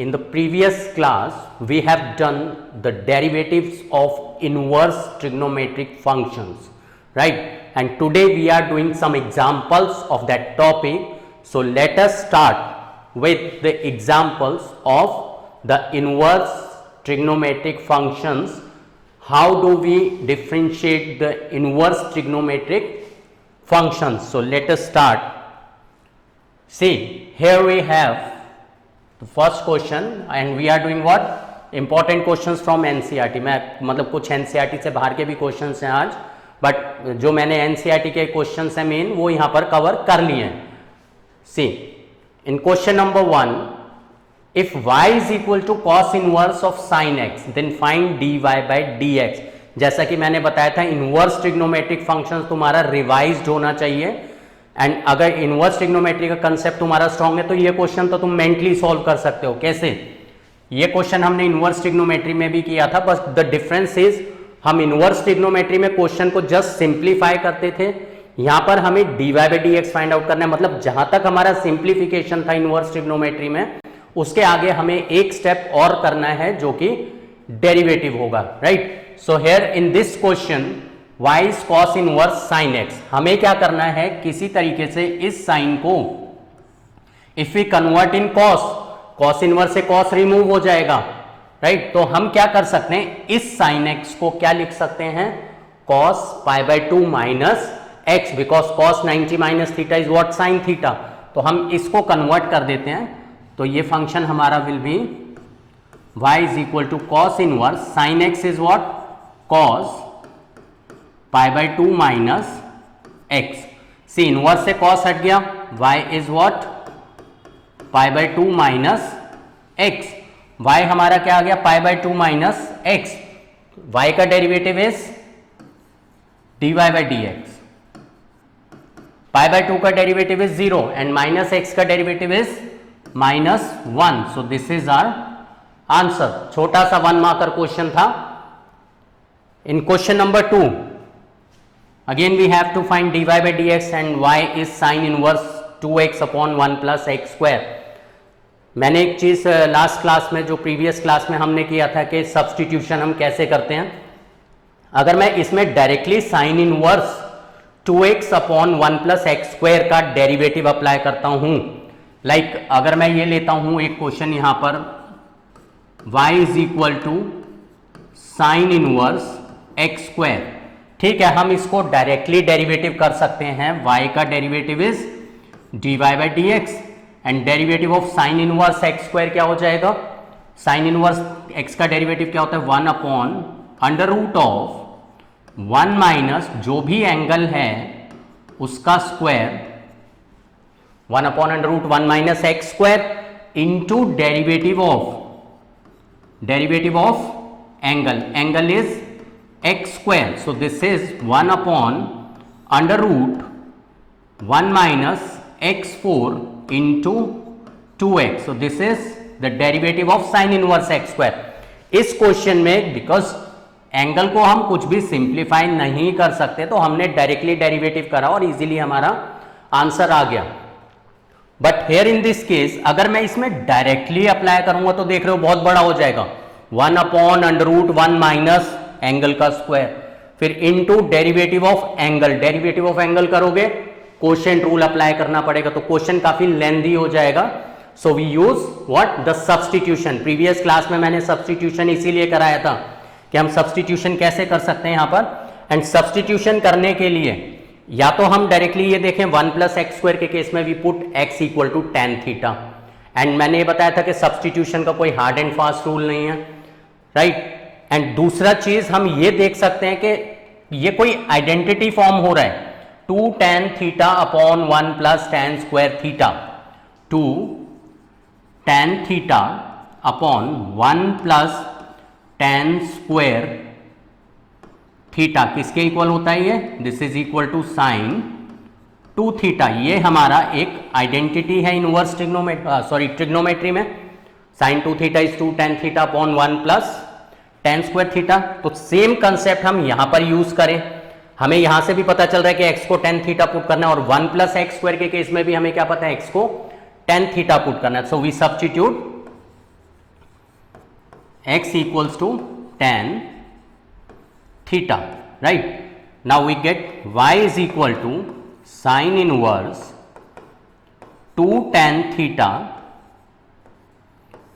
in the previous class we have done the derivatives of inverse trigonometric functions, right? And today we are doing some examples of that topic. So let us start with the examples of the inverse trigonometric functions. How do we differentiate the inverse trigonometric functions? So let us start. See, here we have the first question and we are doing what? Important questions from NCERT. मैं मतलब कुछ NCERT से बाहर के भी questions हैं आज, but जो मैंने NCERT के questions हैं मेन वो यहाँ पर कवर कर लिए हैं. See, in question number 1, if y is equal to cos inverse of sin x, then find dy by dx. जैसा कि मैंने बताया था इनवर्स ट्रिग्नोमेट्रिक फंक्शंस तुम्हारा रिवाइज्ड होना चाहिए, एंड अगर इनवर्स ट्रिग्नोमेट्री का कंसेप्ट तुम्हारा स्ट्रांग है तो ये क्वेश्चन तो तुम मेंटली सॉल्व कर सकते हो. कैसे? ये क्वेश्चन हमने इनवर्स ट्रिग्नोमेट्री में भी किया था, बस द डिफरेंस इज हम इनवर्स ट्रिग्नोमेट्री में क्वेश्चन को जस्ट सिंप्लीफाई करते थे, यहाँ पर हमें dy by dx find out करना है. मतलब जहां तक हमारा सिंप्लीफिकेशन था इनवर्स ट्रिग्नोमेट्री में, उसके आगे हमें एक स्टेप और करना है जो कि डेरिवेटिव होगा, right? So here in this question y is cos inverse sin x, हमें क्या करना है, किसी तरीके से इस साइन को if we convert in cos inverse से cos रिमूव हो जाएगा, राइट? तो हम क्या कर सकते हैं, इस sin x को क्या लिख सकते हैं, cos π/2 minus x, because cos 90 minus theta is what, sin theta. तो हम इसको कन्वर्ट कर देते हैं, तो ये फंक्शन हमारा will be y is equal to cos inverse sin x is what, cos π/2 minus x. C inverse से cos हट गया, y is what, π/2 minus x. y हमारा क्या आ गया, π/2 माइनस x. y का derivative is dy by dx. π/2 का derivative is 0 and minus x का derivative is -1. So this is our answer. छोटा सा 1 मार्कर क्वेश्चन था. इन question number 2 again we have to find dy by dx and y is sin inverse 2x upon 1 plus x square. मैंने एक चीज last class में, जो previous class में हमने किया था कि सब्सटीट्यूशन हम कैसे करते हैं. अगर मैं इसमें directly sign inverse 2x upon 1 plus x square का डेरिवेटिव अप्लाई करता हूं, लाइक अगर मैं ये लेता हूं एक क्वेश्चन यहां पर y is equal to sine inverse X square, ठीक है, हम इसको डायरेक्टली डेरिवेटिव कर सकते हैं. y का derivative is dy by dx and derivative of sine inverse X square क्या हो जाएगा, साइन इनवर्स x का डेरिवेटिव क्या होता है, 1 upon under root of 1 minus जो भी एंगल है उसका square, 1 upon under root 1 minus x square into derivative of angle. Angle is x square. So this is 1 upon under root 1 minus x4 into 2x. So this is the derivative of sin inverse x square. इस question में because angle को हम कुछ भी simplify नहीं कर सकते, तो हमने डायरेक्टली डेरिवेटिव करा और इजीली हमारा आंसर आ गया. But here in this case अगर मैं इसमें डायरेक्टली अप्लाई करूंगा तो देख रहे हो बहुत बड़ा हो जाएगा, 1 upon under root 1 minus angle का स्क्वायर, फिर into derivative of angle. Derivative of angle करोगे कोशेंट रूल अप्लाई करना पड़ेगा, तो क्वेश्चन काफी लेंथी हो जाएगा. So we use what, the substitution. Previous class में मैंने सब्सटीट्यूशन इसीलिए कराया था कि हम सब्सटीट्यूशन कैसे कर सकते हैं यहाँ पर. एंड सब्सटीट्यूशन करने के लिए या तो हम डायरेक्टली ये देखें 1 प्लस एक्स स्क्वायर के केस में we put x equal to tan theta. And मैंने ये बताया था कि सब्सटीट्यूशन का कोई हार्ड एंड फास्ट रूल नहीं है, राइट? एंड दूसरा चीज हम ये देख सकते हैं कि ये कोई आइडेंटिटी फॉर्म हो रहा है, 2 tan theta upon 1 plus tan square theta, 2 tan theta upon 1 plus tan square theta किसके इक्वल होता है ये, this is equal to sine 2 theta. ये हमारा एक आइडेंटिटी है इनवर्स ट्रिग्नोमेट्री में. Sine 2 theta is 2 tan theta upon 1 plus tan square theta. तो सेम कंसेप्ट हम यहां पर यूज करें, हमें यहां से भी पता चल रहा है कि x को tan थीटा पुट करना है, और 1 प्लस एक्स स्क्वायर के केस में भी हमें क्या पता है, x को tan थीटा पुट करना है. So we substitute x equals to tan theta, right? Now we get y is equal to sin inverse 2 tan theta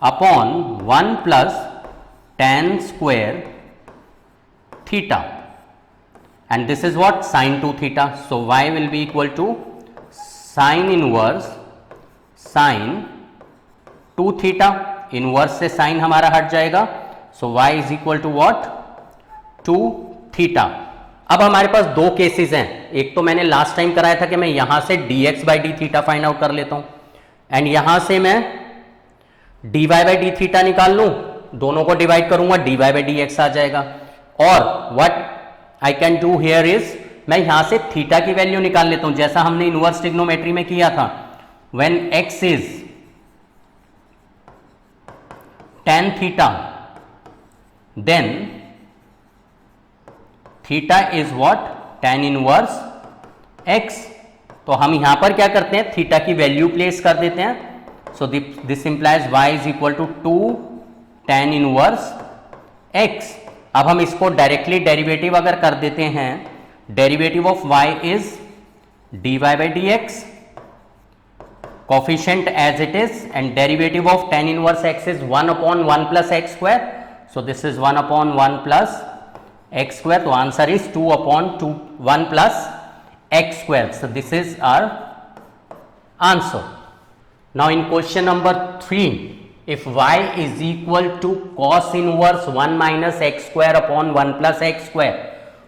upon 1 plus tan square theta, and this is what sin 2 theta. So y will be equal to sin inverse sin 2 theta, inverse से sine हमारा हट जाएगा, so y is equal to what 2 theta. अब हमारे पास दो cases हैं, एक तो मैंने लास्ट टाइम कराया था कि मैं यहां से dx by D theta find out कर लेता हूं, एंड यहां से मैं dy बाई डी थीटा निकाल लूं, दोनों को डिवाइड करूंगा dy बाई डी एक्स आ जाएगा. और what I can do here is मैं यहां से थीटा की वैल्यू निकाल लेता हूं, जैसा हमने इनवर्स ट्रिग्नोमेट्री में किया था. When x is tan theta, then theta is what tan inverse x. तो हम यहां पर क्या करते हैं, थीटा की वैल्यू प्लेस कर देते हैं. So this implies y is equal to 2 tan inverse x. अब हम इसको डायरेक्टली डेरिवेटिव अगर कर देते हैं, derivative of y is dy by d x, coefficient as it is, and derivative of tan inverse x is 1 upon 1 plus x square. So this is 1 upon 1 plus x square. So answer is 2 upon 1 plus x square. So this is our answer. Now in question number 3, if y is equal to cos inverse 1 minus x square upon 1 plus x square,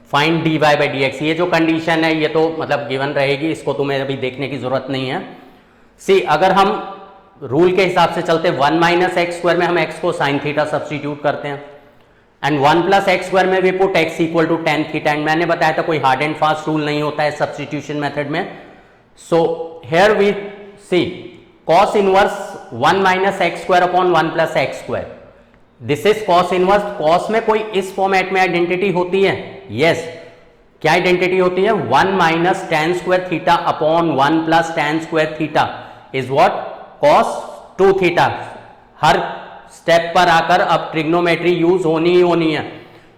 find dy by dx. ये जो condition है ये तो मतलब given रहेगी, इसको तुम्हें अभी देखने की जरूरत नहीं है. सी अगर हम रूल के हिसाब से चलते 1 माइनस एक्स स्क्वायर में हम x को साइन थीटा सब्सटीट्यूट करते हैं, एंड 1 प्लस एक्स स्क्वायर में भी put x equal to tan theta. And मैंने बताया था कोई हार्ड एंड फास्ट रूल नहीं होता है सब्सटीट्यूशन मेथड में. So here we see cos inverse 1 minus x square upon 1 plus x square, this is cos inverse. Cos में कोई इस फॉर्मेट में आइडेंटिटी होती है, यस. क्या आइडेंटिटी होती है, 1 minus tan square theta upon 1 plus tan square theta is what cos 2 theta. Her step पर आकर अब ट्रिग्नोमेट्री यूज होनी ही होनी है.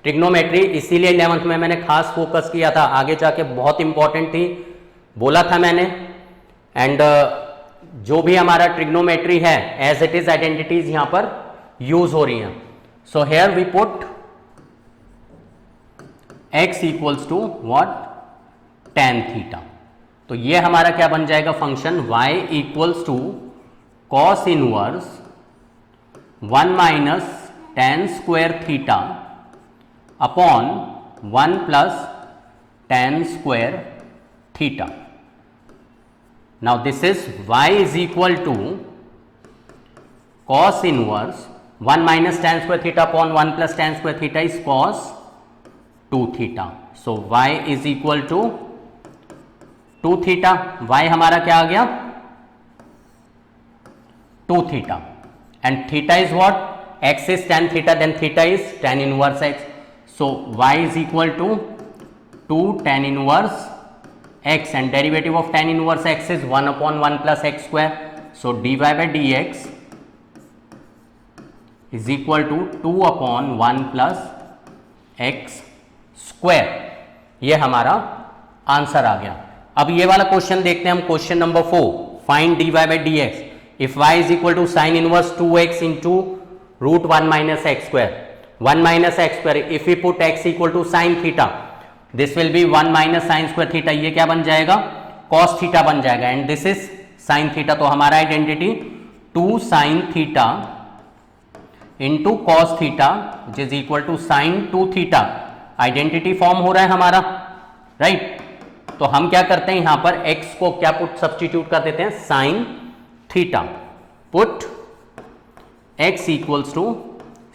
ट्रिग्नोमेट्री इसीलिए 11th में मैंने खास फोकस किया था, आगे जाके बहुत इंपॉर्टेंट थी, बोला था मैंने. एंड जो भी हमारा ट्रिग्नोमेट्री है एज इट इज आइडेंटिटीज यहां पर यूज हो रही हैं. So here we put x equals to what tan theta. तो ये हमारा क्या बन जाएगा function, y equals to cos inverse 1 minus tan square theta upon 1 plus tan square theta. Now this is y is equal to cos inverse 1 minus tan square theta upon 1 plus tan square theta is cos 2 theta. So y is equal to 2 theta, y हमारा क्या आ गया 2 theta, and theta is what, x is tan theta, then theta is tan inverse x. So y is equal to 2 tan inverse x, and derivative of tan inverse x is 1 upon 1 plus x square. So dy by d x is equal to 2 upon 1 plus x square. ये हमारा answer आ गया. अब ये वाला question देखते हैं हम, question number 4, find dy by d x. If y is equal to sine inverse 2x into root 1 minus x square, 1 minus x square, if we put x equal to sine theta, this will be 1 minus sine square theta. ये क्या बन जाएगा, cos theta बन जाएगा, and this is sine theta. तो हमारा identity 2 sine theta into cos theta which is equal to sine 2 theta. Identity form हो रहा है हमारा, राइट. तो हम क्या करते हैं यहां पर x को क्या पुट सब्सटीट्यूट कर देते हैं, sine theta. Put x equals to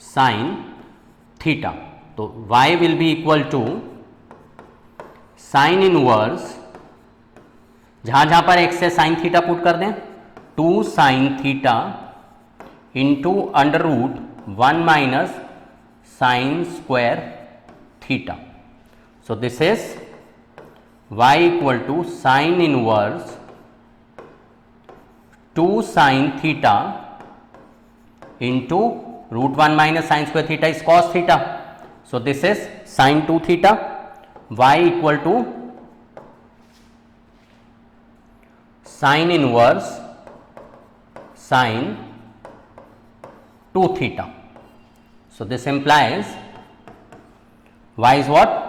sine theta. तो y will be equal to sine inverse, जहां पर x से साइन थीटा पुट कर दें, 2 sine theta into under root 1 minus sine square theta. So this is y equal to sine inverse 2 sine theta into root 1 minus sin square theta is cos theta. So this is sin 2 theta. Y equal to sin inverse sin 2 theta. So this implies y is what?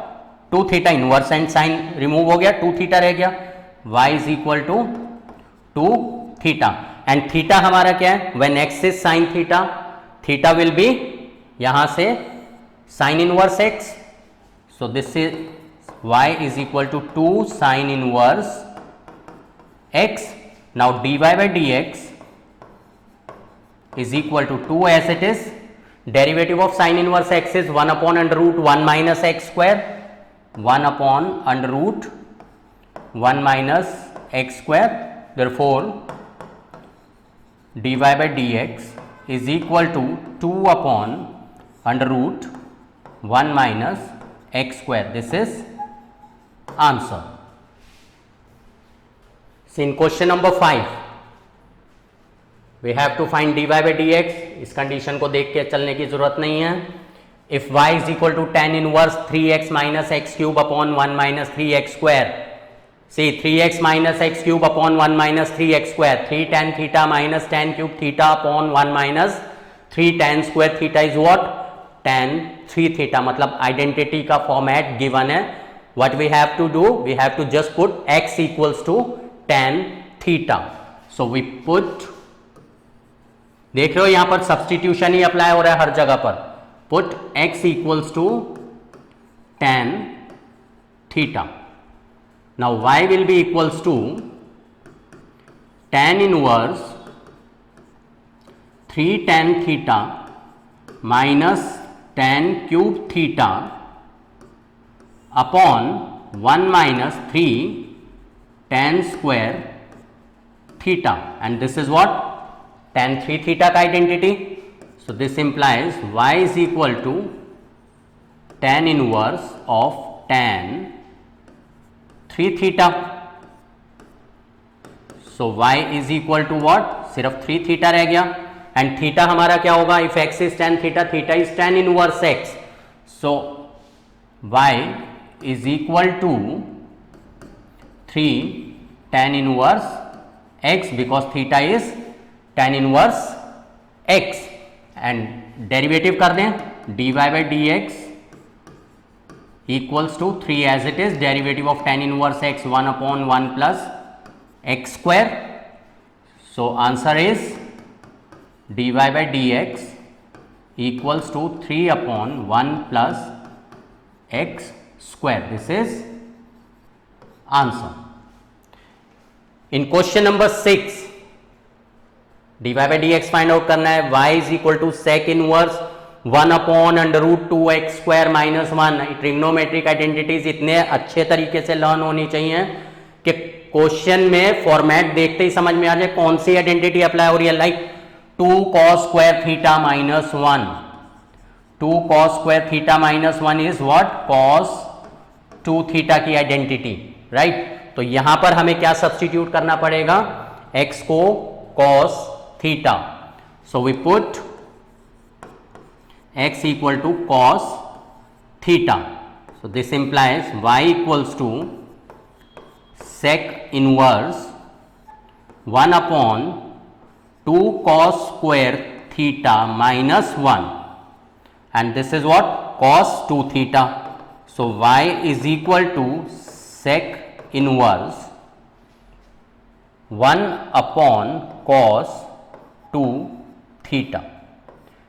2 theta. Inverse and sine remove हो गया, 2 theta रह गया. y is equal to 2 theta. And theta हमारा क्या है? When x is sine theta, theta will be यहां से sine inverse x. So this is y is equal to 2 sine inverse x. Now dy by dx is equal to 2 as it is. Derivative of sin inverse x is 1 upon under root 1 minus x square. 1 upon under root 1 minus x square. Therefore, dy by dx is equal to 2 upon under root 1 minus x square. This is answer. So in question number 5, we have to find dy by dx. इस condition को देख के चलने की जरूरत नहीं है. If y is equal to tan inverse 3x minus x cube upon 1 minus 3x square. See, 3x minus x cube upon 1 minus 3x square. 3 tan theta minus tan cube theta upon 1 minus 3 tan square theta is what? Tan 3 theta. मतलब identity का format given है. What we have to do? We have to just put x equals to tan theta. So we put, देख रहे हो यहां पर substitution ही apply हो रहा है हर जगह पर. Put x equals to tan theta. Now y will be equals to tan inverse 3 tan theta minus tan cube theta upon 1 minus 3 tan square theta. And this is what? tan 3 theta का identity. So this implies y is equal to tan inverse of tan 3 theta. So y is equal to what? सिर्फ 3 theta रह गया. And theta हमारा क्या होगा? If x is tan theta, theta is tan inverse x. So y is equal to 3 tan inverse x because theta is tan inverse x. And derivative कर दें, dy by dx equals to 3 as it is. Derivative of tan inverse x 1 upon 1 plus x square. So answer is dy by dx equals to 3 upon 1 plus x square. This is answer. In question number 6, dy by dx find out करना है. y is equal to sec inverse 1 upon under root 2x square minus 1. Trigonometric identities इतने अच्छे तरीके से learn होनी चाहिए कि question में फॉर्मेट देखते ही समझ में आ जाए कौन सी आइडेंटिटी अप्लाई हो रही है. Like 2 cos square theta minus 1. 2 cos square theta minus 1 is what? cos 2 theta की आइडेंटिटी, राइट. तो यहां पर हमें क्या सब्सटीट्यूट करना पड़ेगा? x को cos theta. So we put x equal to cos theta. So this implies y equals to sec inverse 1 upon 2 cos square theta minus 1. And this is what? Cos 2 theta. So y is equal to sec inverse 1 upon cos 2 theta.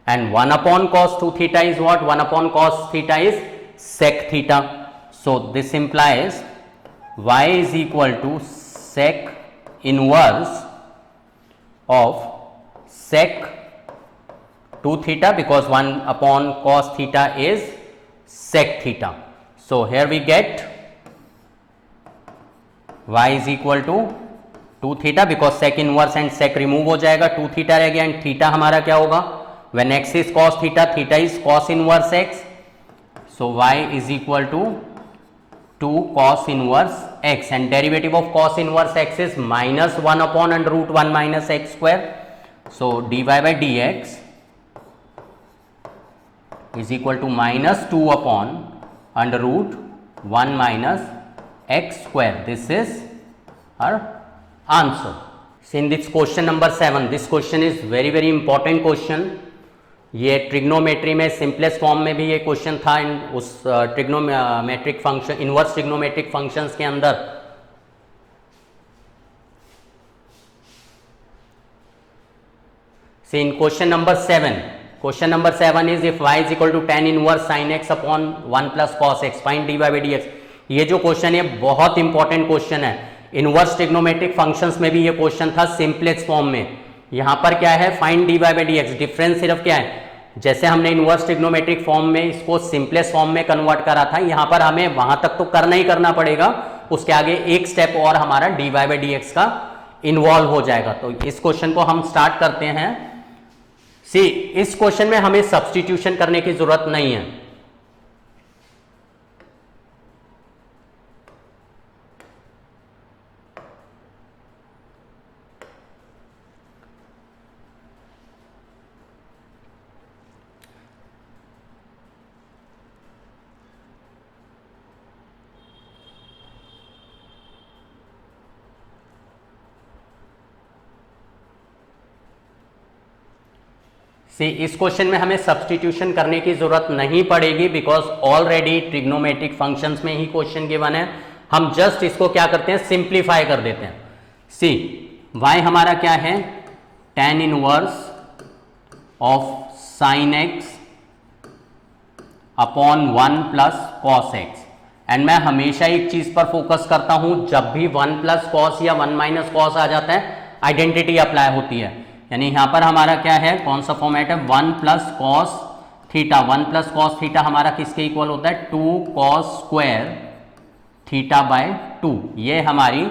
And 1 upon cos 2 theta is what? 1 upon cos theta is sec theta. So this implies y is equal to sec inverse of sec 2 theta because 1 upon cos theta is sec theta. So here we get y is equal to 2 theta because sec inverse and sec remove हो जाएगा, 2 theta रह गया. And theta हमारा क्या होगा? When x is cos theta, theta is cos inverse x. So y is equal to 2 cos inverse x. And derivative of cos inverse x is minus 1 upon under root 1 minus x square. So dy by dx is equal to -2 upon under root 1 minus x square. This is our answer. In this question number 7, this question is very important question. ये trigonometry में simplest form में भी ये question था उस trigonometric function, inverse trigonometric functions के अंदर. See in question number 7 is if y is equal to tan inverse sin x upon 1 plus cos x, find dy by dx. ये जो क्वेश्चन है बहुत इंपॉर्टेंट क्वेश्चन है. Inverse trigonometric functions में भी ये क्वेश्चन था सिंपलेक्स फॉर्म में. यहाँ पर क्या है, find D by by d x. Difference सिर्फ क्या है, जैसे हमने इनवर्स ट्रिग्नोमेट्रिक फॉर्म में इसको सिंपलेक्स फॉर्म में कन्वर्ट करा था, यहाँ पर हमें वहां तक तो करना ही करना पड़ेगा, उसके आगे एक स्टेप और हमारा D by by d x का इन्वॉल्व हो जाएगा. तो इस क्वेश्चन को हम स्टार्ट करते हैं. सी इस क्वेश्चन में हमें सब्सटीट्यूशन करने की जरूरत नहीं है. इस क्वेश्चन में हमें सब्सटीट्यूशन करने की जरूरत नहीं पड़ेगी बिकॉज ऑलरेडी ट्रिग्नोमेट्रिक फंक्शंस में ही क्वेश्चन गिवन है. हम जस्ट इसको क्या करते हैं, सिंप्लीफाई कर देते हैं. सी वाई हमारा क्या है, tan inverse of sine x upon 1 plus cos x. And मैं हमेशा एक चीज पर फोकस करता हूं, जब भी 1 प्लस कॉस या 1 माइनस कॉस आ जाता है आइडेंटिटी अप्लाई होती है. यानी यहां पर हमारा क्या है, कौन सा फॉर्मेट है, 1 plus cos theta. 1 plus cos theta हमारा किसके इक्वल होता है, 2 कॉस स्क्वायर थीटा बाय 2. ये हमारी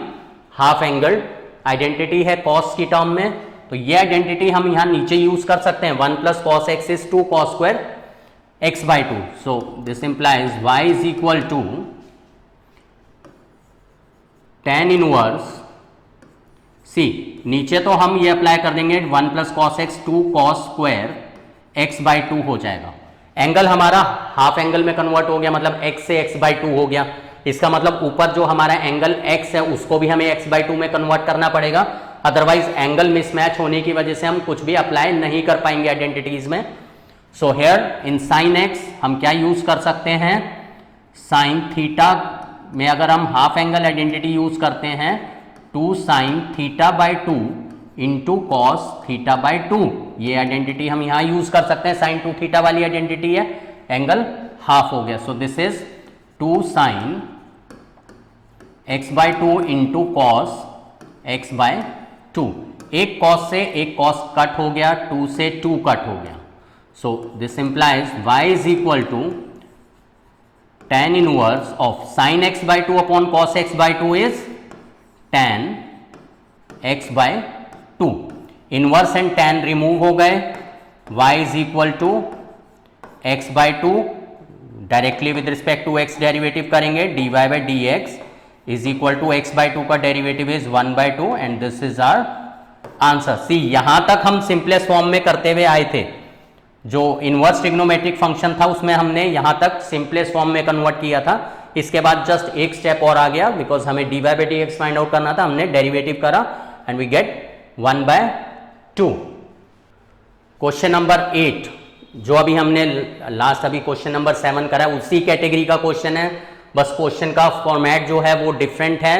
हाफ एंगल आइडेंटिटी है कॉस की टर्म में. तो ये आइडेंटिटी हम यहां नीचे यूज कर सकते हैं. 1 plus cos x is 2 cos square x by 2. So this implies y is equal to tan inverse. See नीचे तो हम ये अप्लाई कर देंगे 1 plus cos x 2 cos square x by 2 हो जाएगा. एंगल हमारा हाफ एंगल में कन्वर्ट हो गया, मतलब x से x बाई 2 हो गया. इसका मतलब ऊपर जो हमारा एंगल x है उसको भी हमें x बाई 2 में कन्वर्ट करना पड़ेगा, अदरवाइज एंगल मिसमैच होने की वजह से हम कुछ भी अप्लाई नहीं कर पाएंगे आइडेंटिटीज में. So here in sine x हम क्या यूज कर सकते हैं, साइन थीटा में अगर हम हाफ एंगल आइडेंटिटी यूज करते हैं 2 sine theta by 2 into cos theta by 2. ये आइडेंटिटी हम यहां यूज कर सकते हैं. साइन 2 थीटा वाली आइडेंटिटी है, एंगल हाफ हो गया. So this is 2 sine x by 2 into cos x by 2. एक कॉस से एक कॉस कट हो गया, 2 से 2 कट हो गया. So this implies y is equal to tan inverse of sine x by 2 upon cos x by 2 is tan x by 2. Inverse and tan remove हो गए. y is equal to x by 2. Directly with respect to x derivative करेंगे, dy by dx is equal to x by 2 का derivative is 1 by 2 and this is our answer. See यहां तक हम simplest form में करते हुए आए थे. जो इनवर्स ट्रिग्नोमेट्रिक फंक्शन था उसमें हमने यहां तक सिंपलेस्ट फॉर्म में कन्वर्ट किया था. इसके बाद जस्ट एक स्टेप और आ गया बिकॉज हमें d by by d x find out करना था. हमने डेरिवेटिव करा and we get 1 by 2. Question number 8 जो अभी हमने लास्ट अभी क्वेश्चन नंबर 7 करा है उसी कैटेगरी का क्वेश्चन है, बस क्वेश्चन का फॉर्मेट जो है वो डिफरेंट है.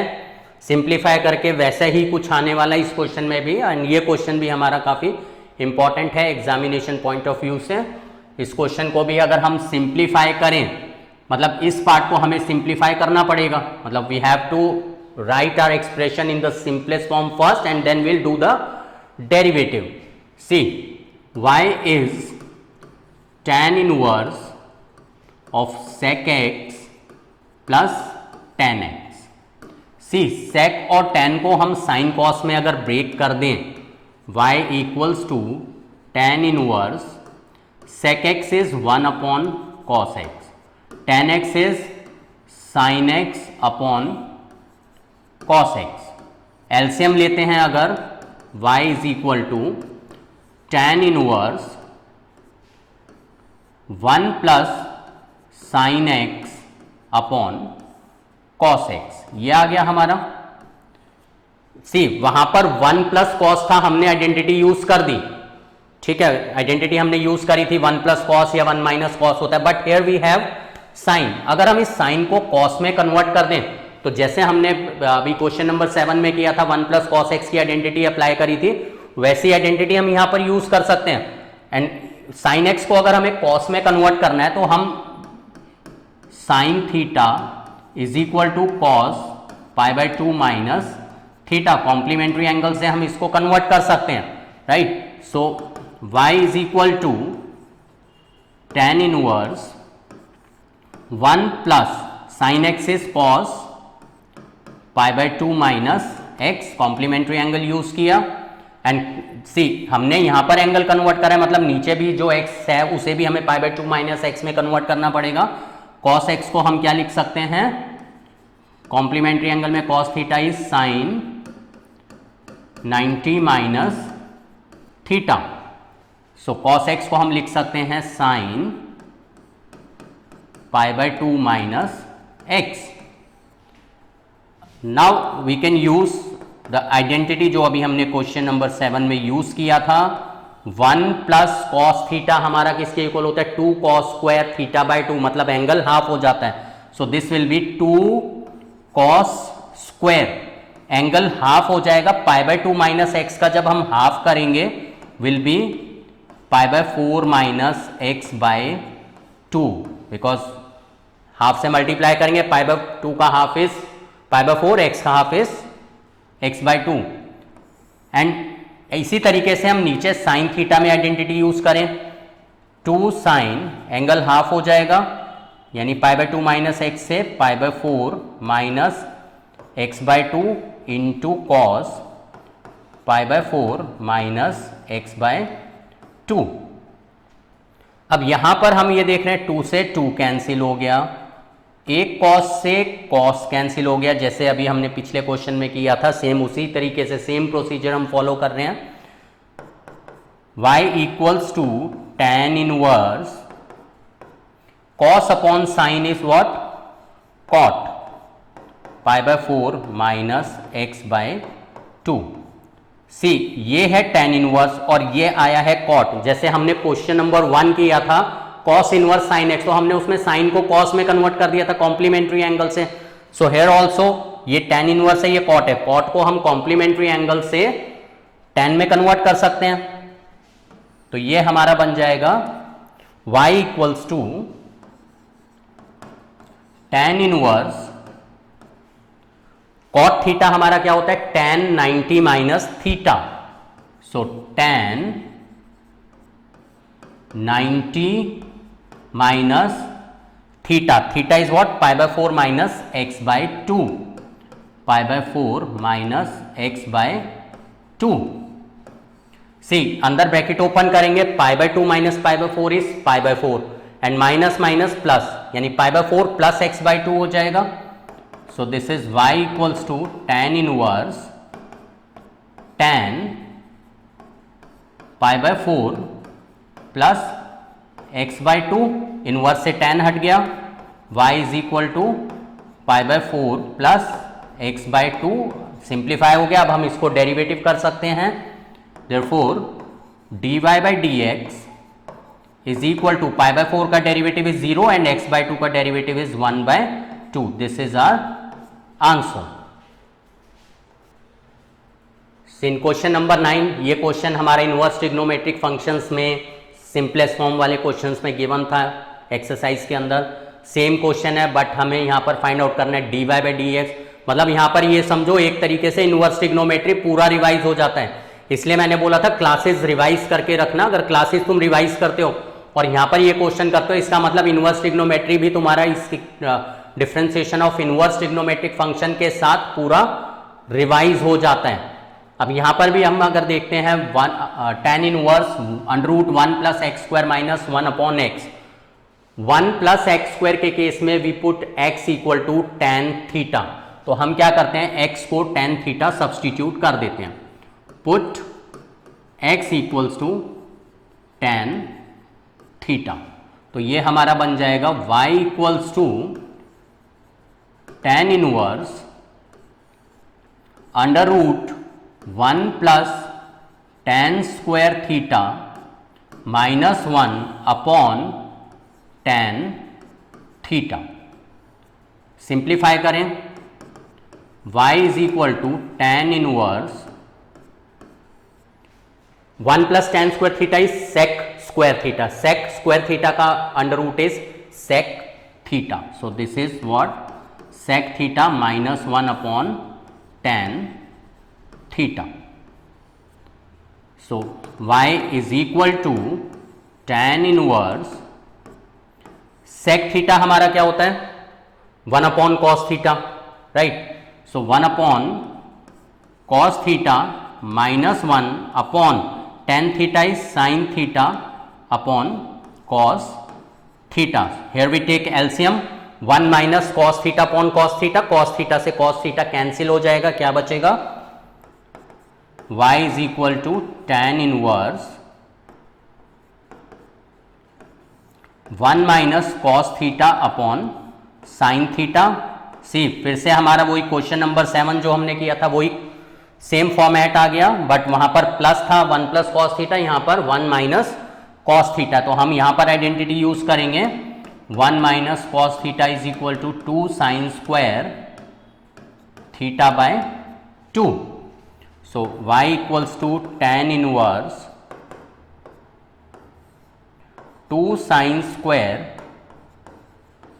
सिंप्लीफाई करके वैसे ही कुछ आने वाला है इस क्वेश्चन में भी. एंड ये क्वेश्चन भी हमारा काफी इंपॉर्टेंट है एग्जामिनेशन पॉइंट ऑफ व्यू से. इस क्वेश्चन को भी अगर हम सिंप्लीफाई करें, मतलब इस पार्ट को हमें सिंप्लीफाई करना पड़ेगा, मतलब we have to write our expression in the simplest form first and then will do the derivative. See y is tan inverse of sec x plus tan x. See sec और tan को हम sin cos में अगर break कर दें, y equals to tan inverse sec x is 1 upon cos x, tan x is sin x upon cos x. LCM लेते हैं अगर, y is equal to tan inverse 1 plus sine x upon cos x, ये आ गया हमारा। सी वहां पर 1 plus cos था, हमने आइडेंटिटी यूज कर दी, ठीक है, आइडेंटिटी हमने यूज करी थी 1 प्लस कॉस या 1 माइनस कॉस होता है, but here we have sine. अगर हम इस साइन को कॉस में कन्वर्ट कर दें तो जैसे हमने अभी क्वेश्चन नंबर 7 में किया था 1 प्लस कॉस एक्स की आइडेंटिटी अप्लाई करी थी, वैसी आइडेंटिटी हम यहां पर यूज कर सकते हैं। एंड साइन एक्स को अगर हमें कॉस में कन्वर्ट करना है तो हम sine theta is equal to cos pi by 2 minus theta, complementary angle से हम इसको कन्वर्ट कर सकते हैं, right. So y is equal to tan inverse 1 plus sine x is cos pi by 2 minus x, complementary angle use किया। And see हमने यहां पर एंगल कन्वर्ट करा है, मतलब नीचे भी जो x है उसे भी हमें पाई बाय 2 माइनस एक्स में कन्वर्ट करना पड़ेगा। कॉस एक्स को हम क्या लिख सकते हैं, कॉम्प्लीमेंट्री एंगल में cos theta is sine 90 minus theta. So cos x को हम लिख सकते हैं sine pi by 2 minus x. Now we can use the identity जो अभी हमने क्वेश्चन नंबर 7 में यूज किया था। 1 प्लस कॉस थीटा हमारा किसके इक्वल होता है, 2 कॉस स्क्वायर थीटा बाय 2, मतलब एंगल हाफ हो जाता है। So this will B 2 cos square, angle half हो जाएगा। पाई बाय 2 माइनस एक्स का जब हम हाफ करेंगे will be pi by 4 minus x by 2, because half से मल्टीप्लाई करेंगे, पाई बाय 2 का half is pi by 4, x का half is x by 2। And इसी तरीके से हम नीचे साइन थीटा में आइडेंटिटी यूज करें, 2 साइन एंगल हाफ हो जाएगा, यानी पाई बाय 2 माइनस एक्स से pi by 4 minus x by 2 into cos pi by 4 minus x by 2। अब यहां पर हम ये देख रहे हैं 2 से 2 कैंसिल हो गया, एक कॉस से कॉस कैंसिल हो गया, जैसे अभी हमने पिछले क्वेश्चन में किया था, सेम उसी तरीके से सेम प्रोसीजर हम फॉलो कर रहे हैं। y equals to tan inverse cos upon sine is what, cot pi by 4 minus x by 2। See ये है tan इनवर्स और ये आया है cot। जैसे हमने क्वेश्चन नंबर 1 किया था cos इनवर्स sin x, तो हमने उसमें sin को cos में कन्वर्ट कर दिया था कॉम्प्लीमेंट्री एंगल से। सो हेयर ऑल्सो ये tan इनवर्स है, ये cot है, cot को हम कॉम्प्लीमेंट्री एंगल से tan में कन्वर्ट कर सकते हैं। तो ये हमारा बन जाएगा y equals to tan inverse cot theta हमारा क्या होता है, tan 90 minus theta. So tan 90 minus theta, theta is what, pi by 4 minus x by 2, pi by 4 minus x by 2। See अंदर ब्रैकेट ओपन करेंगे, pi by 2 minus pi by 4 is pi by 4 and minus minus plus, यानी pi by 4 plus x by 2 हो जाएगा। So this is y equals to tan inverse tan pi by 4 plus x by 2, inverse से tan हट गया, y is equal to pi by 4 plus x by 2, simplify हो गया। अब हम इसको डेरिवेटिव कर सकते हैं, therefore dy by dx is equal to pi by 4 का derivative is 0 and x by 2 का derivative is 1 by 2। This is our answer. In question number 9, ये क्वेश्चन हमारा इनवर्स ट्रिग्नोमेट्रिक फंक्शंस में सिंपलेस्ट फॉर्म वाले questions में given था exercise के अंदर। सेम क्वेश्चन है बट हमें यहाँ पर फाइंड आउट करना है dy बाई डी एक्स, मतलब यहाँ पर ये समझो एक तरीके से इनवर्स ट्रिग्नोमेट्री पूरा रिवाइज हो जाता है। इसलिए मैंने बोला था क्लासेस रिवाइज करके रखना, अगर क्लासेस तुम रिवाइज करते हो और यहाँ पर ये क्वेश्चन करते हो, इसका मतलब इनवर्स ट्रिग्नोमेट्री भी तुम्हारा इस differentiation of inverse trigonometric function के साथ पूरा रिवाइज हो जाता है। अब यहाँ पर भी हम अगर देखते हैं tan inverse √1 plus x square minus 1 upon x, 1 plus x square के केस में we put x equal to tan theta, तो हम क्या करते हैं x को tan थीटा सब्सटीट्यूट कर देते हैं, put x equals to tan theta. तो ये हमारा बन जाएगा y equals to tan inverse under root 1 plus tan square theta minus 1 upon tan theta. Simplify करें, y is equal to tan inverse 1 plus tan square theta is sec square theta, sec square theta का under root is sec theta, so this is what sec theta minus 1 upon tan theta. So y is equal to tan inverse sec theta हमारा क्या होता है 1 upon cos theta, right. So 1 upon cos theta minus 1 upon tan theta is sin theta upon cos theta. Here we take LCM, 1 minus cos theta upon cos theta, cos theta से cos theta cancel हो जाएगा, क्या बचेगा y is equal to tan inverse 1 minus cos theta upon sin theta. See फिर से हमारा वही question number 7 जो हमने किया था वही सेम फॉर्मेट आ गया, बट वहां पर प्लस था 1 प्लस cos थीटा, यहां पर 1 माइनस cos थीटा। तो हम यहां पर आइडेंटिटी यूज करेंगे 1 minus cos theta is equal to 2 sine square theta by 2। So y equals to tan inverse 2 sine square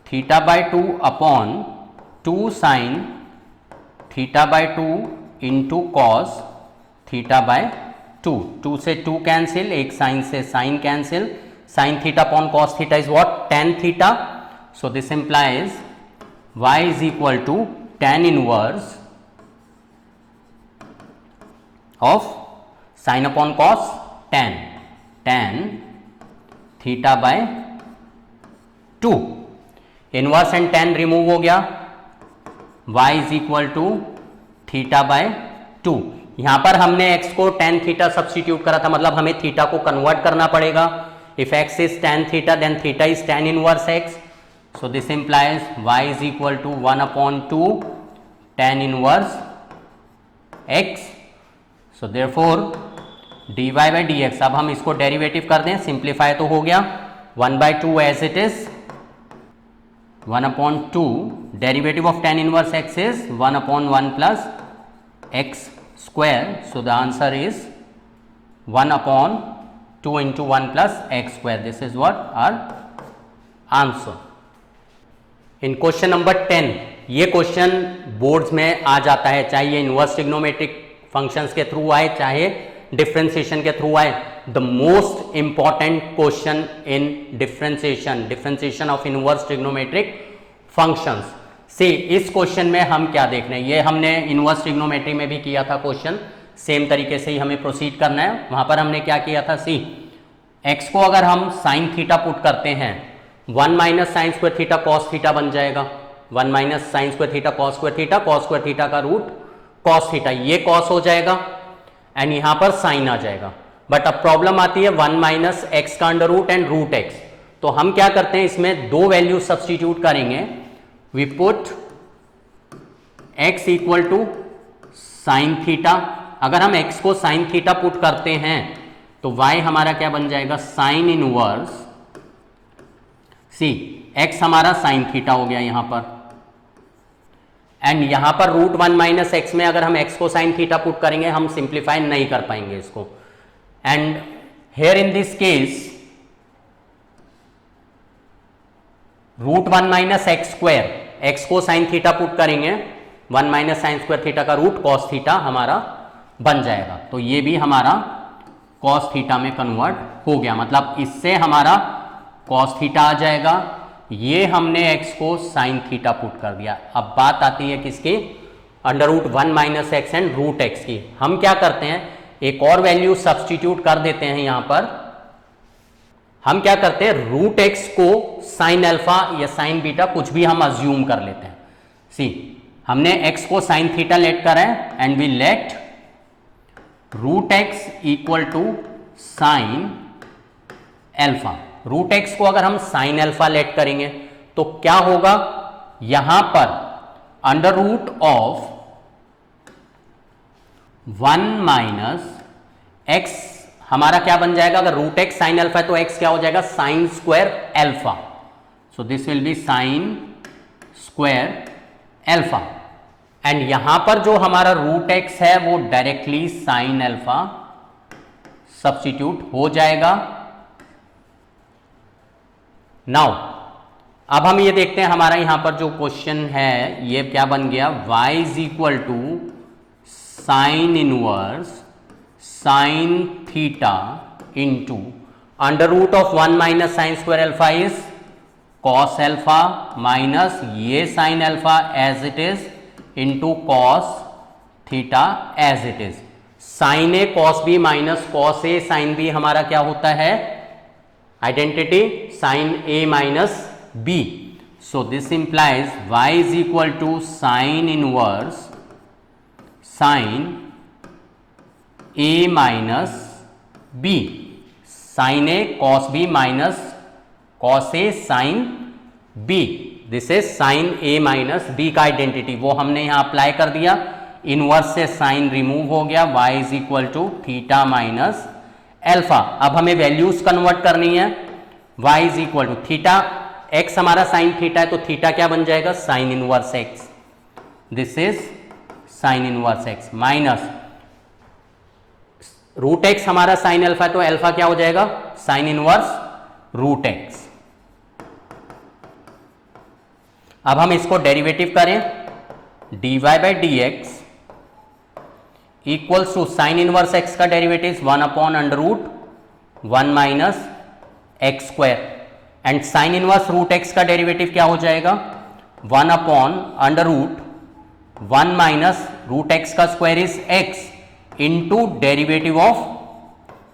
theta by 2 upon 2 sine theta by 2 into cos theta by 2। 2 से 2 cancel, एक sine से sine cancel, sine theta upon cos theta is what tan theta. So this implies y is equal to tan inverse of sine upon cos tan theta by 2। Inverse and tan remove हो गया, y is equal to theta by 2। यहां पर हमने x को tan theta substitute करा था, मतलब हमें थीटा को कन्वर्ट करना पड़ेगा। If x is tan theta then theta is tan inverse x, so this implies y is equal to 1 upon 2 tan inverse x। So therefore dy by dx, अब हम इसको डेरिवेटिव कर दें, सिंप्लीफाई तो हो गया, 1 by 2 as it is, 1 upon 2 derivative of tan inverse x is 1 upon 1 plus x square. So the answer is 1 upon 2 into 1 plus x square. This is what our answer. In question number 10, ये question boards में आ जाता है, चाहे ये inverse trigonometric functions के through आए चाहे differentiation के थ्रू आए। The most important question in differentiation of inverse trigonometric functions. See इस क्वेश्चन में हम क्या देख रहे हैं, ये हमने इनवर्स ट्रिग्नोमेट्री में भी किया था क्वेश्चन, सेम तरीके से ही हमें प्रोसीड करना है। वहां पर हमने क्या किया था, सी x को अगर हम साइन थीटा पुट करते हैं 1 minus sine square theta cos theta बन जाएगा, 1 minus sine square theta cos square theta का रूट कॉस थीटा, ये कॉस हो जाएगा एंड यहां पर साइन आ जाएगा। बट अब प्रॉब्लम आती है 1 माइनस एक्स का under root and root x, तो हम क्या करते हैं इसमें दो वैल्यू सब्सटीट्यूट करेंगे। We put x equal to sine theta, अगर हम x को साइन थीटा पुट करते हैं तो y हमारा क्या बन जाएगा, साइन इनवर्स सी x हमारा साइन थीटा हो गया यहां पर, एंड यहां पर रूट 1 माइनस एक्स में अगर हम x को साइन थीटा पुट करेंगे हम सिंप्लीफाई नहीं कर पाएंगे इसको, and here in this case root 1 minus x square, x को साइन थीटा पुट करेंगे 1 माइनस साइन स्क्वायर थीटा का रूट कॉस थीटा हमारा बन जाएगा, तो ये भी हमारा कॉस थीटा में कन्वर्ट हो गया, मतलब इससे हमारा कॉस थीटा आ जाएगा, ये हमने x को साइन थीटा पुट कर दिया। अब बात आती है किसकी, under root 1 minus x and root x की। हम क्या करते हैं, एक और वैल्यू सब्सटीट्यूट कर देते हैं यहां पर, हम क्या करते हैं रूट एक्स को साइन अल्फा या साइन बीटा कुछ भी हम अज्यूम कर लेते हैं। सी हमने x को साइन थीटा लेट करा है and we let root x equal to sine alpha, root x को अगर हम साइन अल्फा लेट करेंगे तो क्या होगा, यहां पर under root of 1 minus x हमारा क्या बन जाएगा, अगर रूट एक्स साइन अल्फा है तो एक्स क्या हो जाएगा, sign square alpha. So this will B sign square alpha and यहां पर जो हमारा रूट एक्स है वो डायरेक्टली साइन अल्फा सब्स्टिट्यूट हो जाएगा। नाउ अब हम ये देखते हैं हमारा यहां पर जो क्वेश्चन है ये क्या बन गया, y is equal to sine inverse sine theta into under root of 1 minus sine square alpha is cos alpha minus ये sine alpha as it is into cos theta as it is. Sine A cos B minus cos A sine B हमारा क्या होता है, identity sine A minus B. So this implies y is equal to sine inverse sine A minus B, sine A cos B minus cos A sine B. This is sine A minus B का identity, वो हमने यहां apply कर दिया, inverse से sign remove हो गया, y is equal to theta minus alpha. अब हमें वैल्यूज कन्वर्ट करनी है, y is equal to theta, x हमारा साइन थीटा है तो थीटा क्या बन जाएगा, sine inverse x, this is sine inverse x minus root x हमारा साइन अल्फा है तो अल्फा क्या हो जाएगा, साइन इनवर्स रूट एक्स। अब हम इसको डेरिवेटिव करें, dy by d x equals to sine inverse x का derivative 1 upon under root 1 minus x square and sine inverse root x का डेरिवेटिव क्या हो जाएगा, 1 upon under root 1 minus root x का square is x into derivative of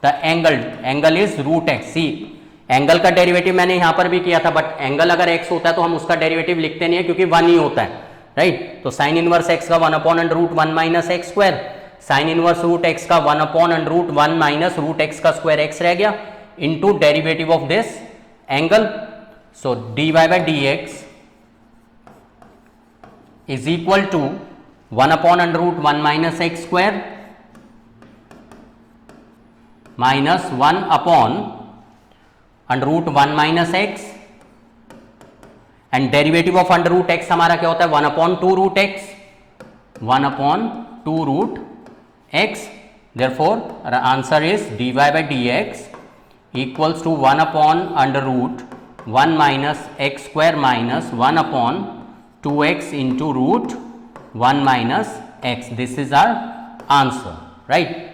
the angle, angle is root x. See angle का derivative मैंने यहां पर भी किया था, बट एंगल अगर एक्स होता है तो हम उसका डेरिवेटिव लिखते नहीं है क्योंकि 1 ही होता है, राइट। तो साइन इनवर्स एक्स का 1 upon under root 1 minus x square, sine inverse root x का 1 upon under root 1 minus root x का स्क्वायर एक्स रह गया into derivative of this angle. So dy by d x is equal to 1 upon under root 1 minus x square minus 1 upon under root 1 minus x and derivative of under root x हमारा क्या होता है, 1 upon 2 root x, 1 upon 2 root x. Therefore answer is dy by d x equals to 1 upon under root 1 minus x square minus 1 upon 2x into root 1 minus x. This is our answer, right.